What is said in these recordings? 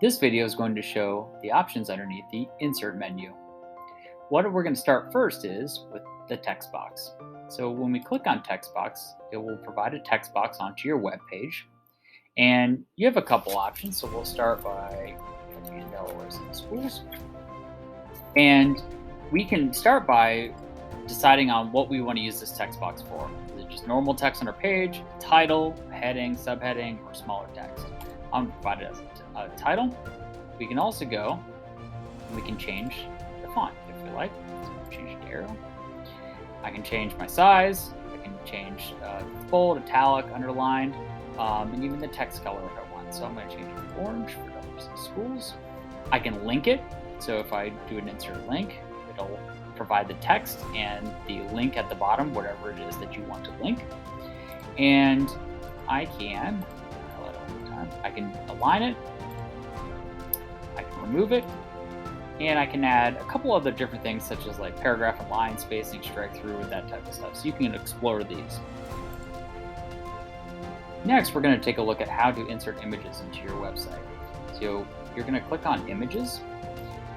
This video is going to show the options underneath the Insert menu. What we're going to start first is with the text box. So when we click on text box, it will provide a text box onto your web page. And you have a couple options, so we'll start by clicking in Delaware City Schools. And we can start by deciding on what we want to use this text box for. Is it just normal text on our page, title, heading, subheading, or smaller text? I'm going to provide it as a title. We can also go and we can change the font if we like. So change it to Arial. I can change my size. I can change bold, italic, underlined, and even the text color if I want. So I'm going to change it to orange for Delaware City Schools. I can link it. So if I do an insert link, it'll provide the text and the link at the bottom, whatever it is that you want to link. And I can align it, I can remove it, and I can add a couple other different things such as like paragraph and line spacing, strike through, that type of stuff. So you can explore these. Next, we're going to take a look at how to insert images into your website. So you're going to click on Images,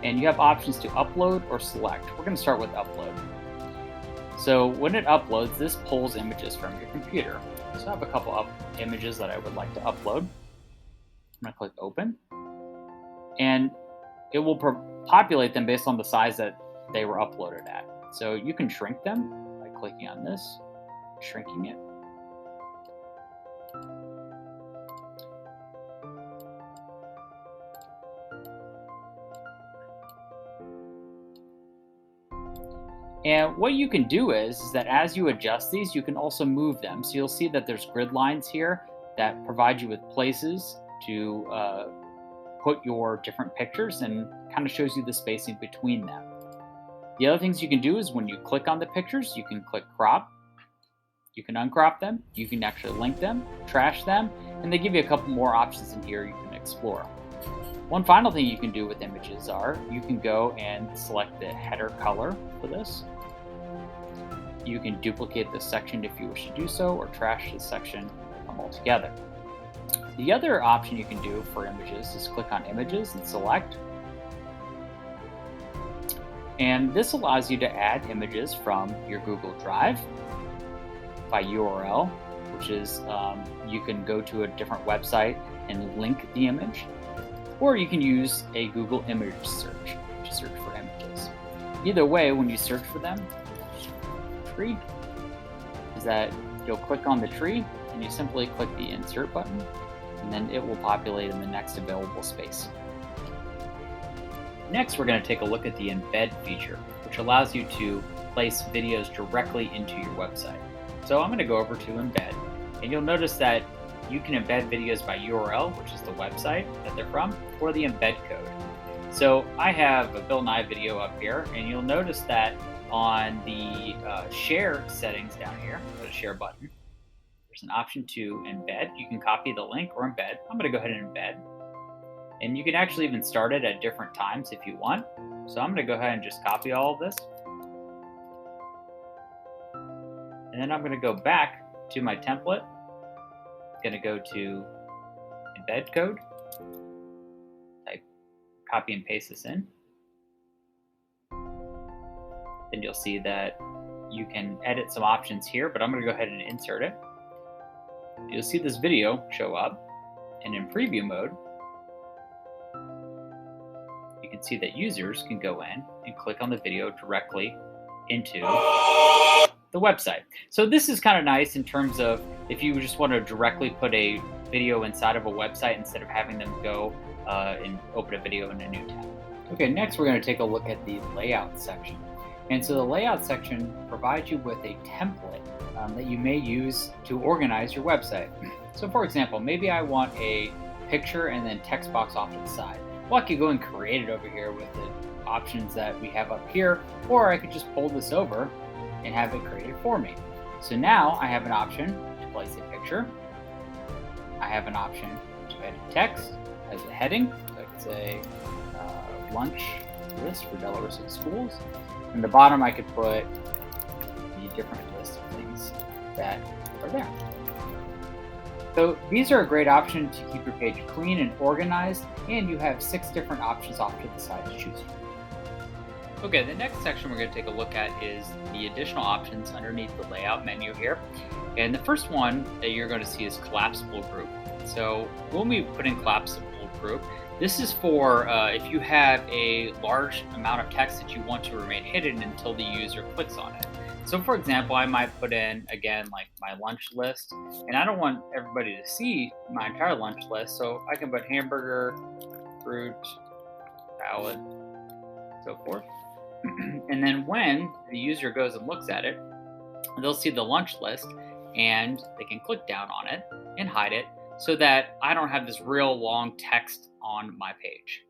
and you have options to upload or select. We're going to start with upload. So when it uploads, this pulls images from your computer. So I have a couple of images that I would like to upload. I'm going to click Open, and it will populate them based on the size that they were uploaded at. So you can shrink them by clicking on this, shrinking it. And what you can do is that as you adjust these, you can also move them. So you'll see that there's grid lines here that provide you with places to put your different pictures, and kind of shows you the spacing between them. The other things you can do is when you click on the pictures, you can click crop, you can uncrop them, you can actually link them, trash them, and they give you a couple more options in here you can explore. One final thing you can do with images are you can go and select the header color for this. You can duplicate this section if you wish to do so, or trash this section altogether. The other option you can do for images is click on Images and select. And this allows you to add images from your Google Drive by URL, which is you can go to a different website and link the image, or you can use a Google image search to search for images. Either way, when you search for them, tree is that you'll click on the tree and you simply click the Insert button, and then it will populate in the next available space. Next, we're going to take a look at the Embed feature, which allows you to place videos directly into your website. So I'm going to go over to Embed, and you'll notice that you can embed videos by URL, which is the website that they're from, or the embed code. So I have a Bill Nye video up here, and you'll notice that on the share settings down here, the share button, there's an option to embed. You can copy the link or embed. I'm going to go ahead and embed. And you can actually even start it at different times if you want. So I'm going to go ahead and just copy all of this. And then I'm going to go back to my template. I'm going to go to embed code. Type, copy and paste this in. Then you'll see that you can edit some options here, but I'm going to go ahead and insert it. You'll see this video show up, and in preview mode, you can see that users can go in and click on the video directly into the website. So this is kind of nice in terms of if you just want to directly put a video inside of a website instead of having them go and open a video in a new tab. Okay, next we're going to take a look at the layout section. And so the layout section provides you with a template that you may use to organize your website. So for example, maybe I want a picture and then text box off to the side. Well, I could go and create it over here with the options that we have up here, or I could just pull this over and have it created for me. So now I have an option to place a picture. I have an option to edit text as a heading. So I could say lunch list for Delaware City Schools. In the bottom, I could put the different list of things that are there. So these are a great option to keep your page clean and organized, and you have 6 different options off to the side to choose from. Okay, the next section we're going to take a look at is the additional options underneath the layout menu here. And the first one that you're going to see is Collapsible Group. So when we put in Collapsible Group, this is for if you have a large amount of text that you want to remain hidden until the user clicks on it. So for example, I might put in, again, like my lunch list, and I don't want everybody to see my entire lunch list, so I can put hamburger, fruit, salad, so forth. And then when the user goes and looks at it, they'll see the lunch list and they can click down on it and hide it so that I don't have this real long text on my page.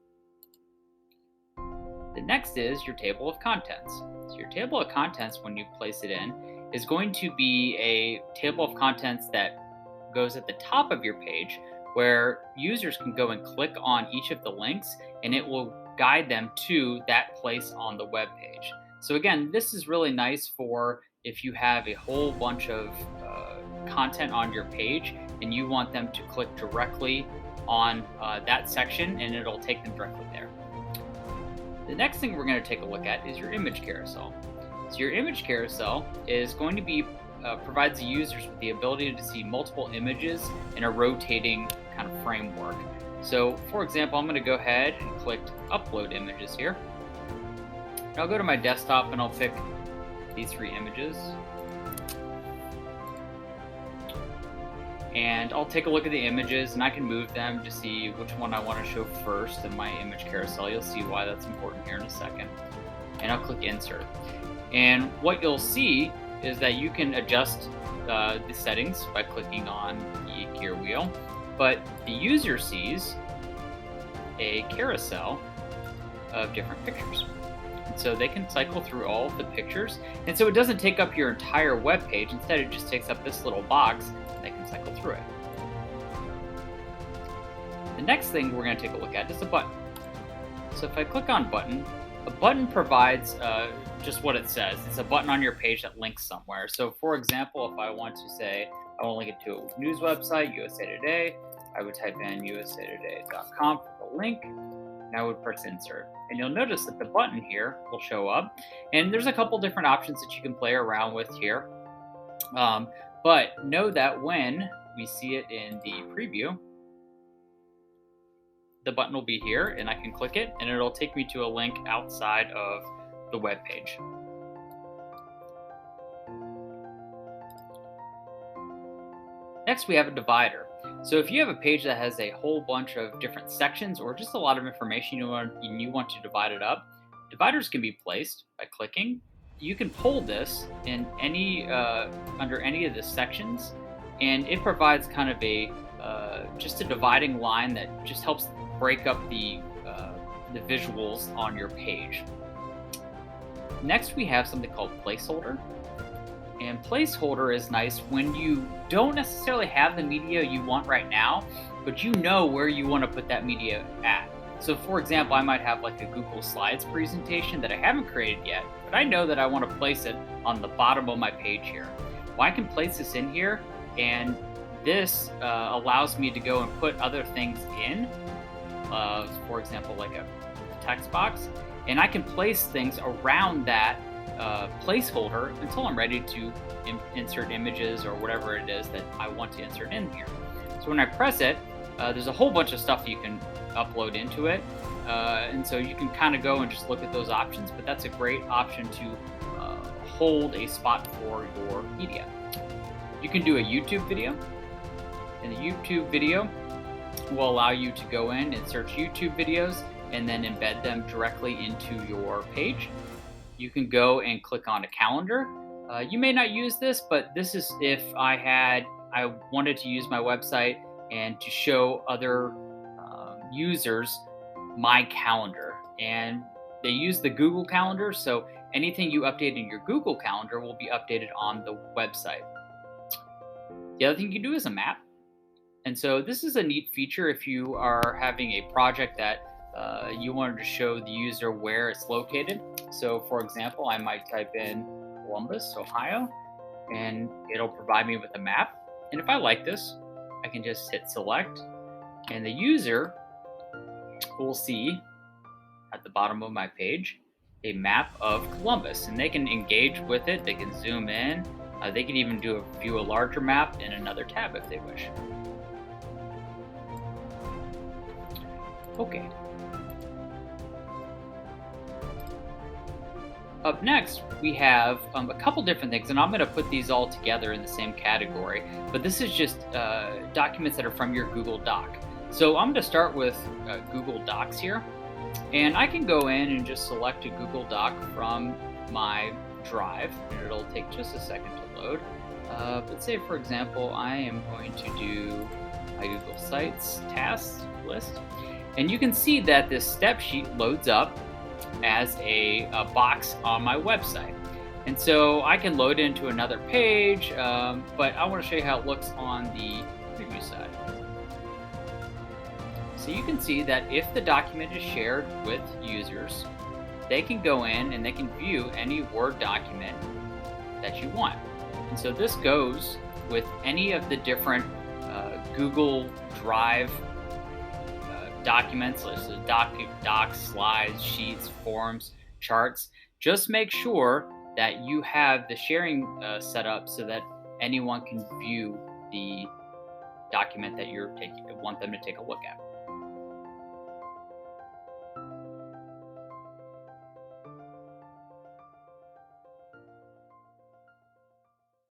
The next is your table of contents. So your table of contents, when you place it in, is going to be a table of contents that goes at the top of your page where users can go and click on each of the links and it will guide them to that place on the web page. So again, this is really nice for if you have a whole bunch of content on your page and you want them to click directly on that section and it'll take them directly there. The next thing we're going to take a look at is your image carousel. So your image carousel is going to be provides the users with the ability to see multiple images in a rotating kind of framework. So for example, I'm going to go ahead and click upload images here. And I'll go to my desktop and I'll pick these 3 images. And I'll take a look at the images and I can move them to see which one I want to show first in my image carousel. You'll see why that's important here in a second. And I'll click insert. And what you'll see is that you can adjust the settings by clicking on the gear wheel, but the user sees a carousel of different pictures. And so they can cycle through all of the pictures. And so it doesn't take up your entire web page. Instead, it just takes up this little box and they can cycle through it. The next thing we're going to take a look at is a button. So if I click on button, a button provides just what it says. It's a button on your page that links somewhere. So for example, if I want to say, I want to link it to a news website, USA Today, I would type in usatoday.com for the link, and I would press insert. And you'll notice that the button here will show up. And there's a couple different options that you can play around with here. But know that when we see it in the preview, the button will be here and I can click it and it'll take me to a link outside of the web page. Next, we have a divider. So if you have a page that has a whole bunch of different sections or just a lot of information you want to divide it up, dividers can be placed by clicking. You can pull this in any under any of the sections, and it provides kind of a just a dividing line that just helps break up the visuals on your page. Next, we have something called Placeholder. And Placeholder is nice when you don't necessarily have the media you want right now, but you know where you want to put that media at. So for example, I might have like a Google Slides presentation that I haven't created yet, but I know that I want to place it on the bottom of my page here. Well, I can place this in here, and this allows me to go and put other things in, for example, like a text box, and I can place things around that placeholder until I'm ready to insert images or whatever it is that I want to insert in here. So when I press it, there's a whole bunch of stuff you can upload into it, and so you can kind of go and just look at those options, but that's a great option to hold a spot for your media. You can do a YouTube video, and the YouTube video will allow you to go in and search YouTube videos and then embed them directly into your page. You can go and click on a calendar. You may not use this, but this is if I wanted to use my website and to show other users my calendar. And they use the Google Calendar, so anything you update in your Google Calendar will be updated on the website. The other thing you can do is a map. And so this is a neat feature if you are having a project that you wanted to show the user where it's located. So for example, I might type in Columbus, Ohio, and it'll provide me with a map. And if I like this, I can just hit select, and the user will see at the bottom of my page a map of Columbus, and they can engage with it. They can zoom in. They can even view a larger map in another tab if they wish. Okay. Up next, we have a couple different things, and I'm going to put these all together in the same category, but this is just documents that are from your Google Doc. So I'm going to start with Google Docs here, and I can go in and just select a Google Doc from my drive, and it'll take just a second to load. Let's say, for example, I am going to do my Google Sites tasks list, and you can see that this step sheet loads up as a box on my website. And so I can load into another page, but I want to show you how it looks on the preview side. So you can see that if the document is shared with users, they can go in and they can view any Word document that you want. And so this goes with any of the different Google Drive documents, so docs, slides, sheets, forms, charts. Just make sure that you have the sharing set up so that anyone can view the document that want them to take a look at.